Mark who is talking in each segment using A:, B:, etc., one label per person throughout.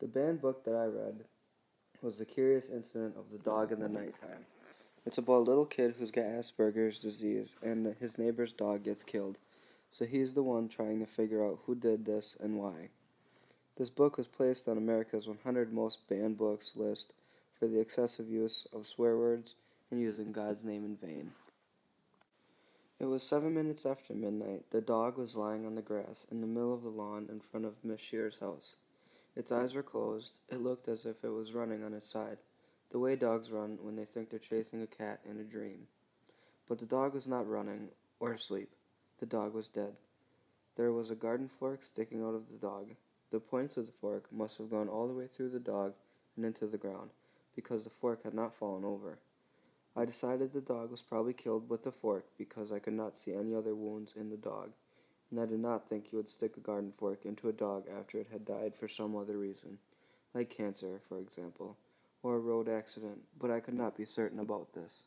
A: The banned book that I read was The Curious Incident of the Dog in the Nighttime. It's about a little kid who's got Asperger's disease, and his neighbor's dog gets killed. So he's the one trying to figure out who did this and why. This book was placed on America's 100 Most Banned Books list for the excessive use of swear words and using God's name in vain. It was 7 minutes after midnight. The dog was lying on the grass in the middle of the lawn in front of Miss Shear's house. Its eyes were closed. It looked as if it was running on its side, the way dogs run when they think they're chasing a cat in a dream. But the dog was not running or asleep. The dog was dead. There was a garden fork sticking out of the dog. The points of the fork must have gone all the way through the dog and into the ground, because the fork had not fallen over. I decided the dog was probably killed with the fork because I could not see any other wounds in the dog, and I did not think you would stick a garden fork into a dog after it had died for some other reason, like cancer, for example, or a road accident, but I could not be certain about this.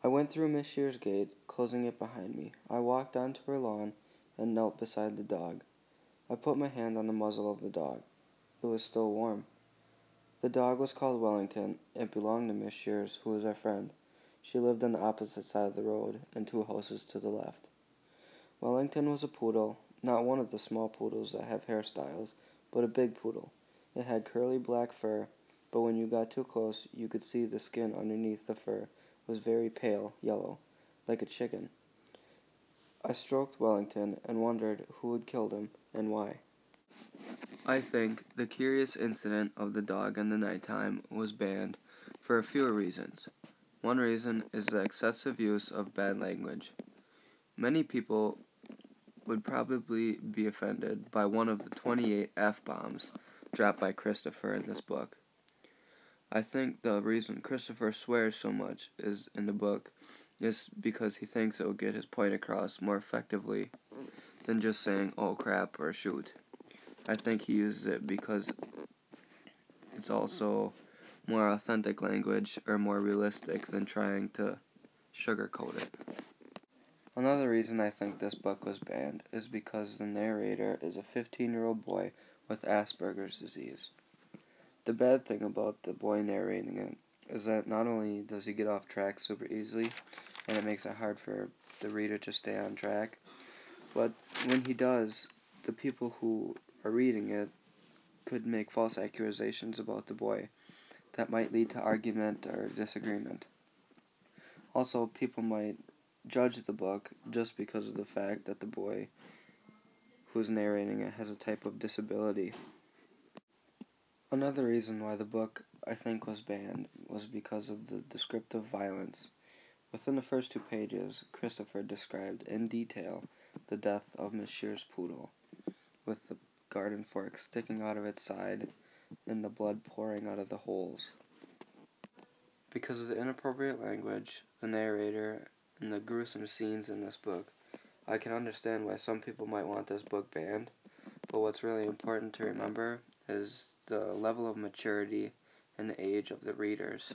A: I went through Miss Shear's gate, closing it behind me. I walked onto her lawn and knelt beside the dog. I put my hand on the muzzle of the dog. It was still warm. The dog was called Wellington. It belonged to Miss Shears, who was our friend. She lived on the opposite side of the road and 2 houses to the left. Wellington was a poodle, not one of the small poodles that have hairstyles, but a big poodle. It had curly black fur, but when you got too close, you could see the skin underneath the fur was very pale yellow, like a chicken. I stroked Wellington and wondered who had killed him and why. I think The Curious Incident of the Dog in the Nighttime was banned for a few reasons. One reason is the excessive use of bad language. Many people would probably be offended by one of the 28 F-bombs dropped by Christopher in this book. I think the reason Christopher swears so much in the book is because he thinks it will get his point across more effectively than just saying, "oh crap" or "shoot." I think he uses it because it's also more authentic language or more realistic than trying to sugarcoat it. Another reason I think this book was banned is because the narrator is a 15-year-old boy with Asperger's disease. The bad thing about the boy narrating it is that not only does he get off track super easily, and it makes it hard for the reader to stay on track, but when he does, the people who are reading it could make false accusations about the boy that might lead to argument or disagreement. Also, people might judge the book just because of the fact that the boy who's narrating it has a type of disability. Another reason why the book, I think, was banned was because of the descriptive violence. Within the first 2 pages, Christopher described in detail the death of Miss Shear's poodle, with the garden fork sticking out of its side and the blood pouring out of the holes. Because of the inappropriate language, the narrator, and the gruesome scenes in this book, I can understand why some people might want this book banned, but what's really important to remember is the level of maturity and the age of the readers.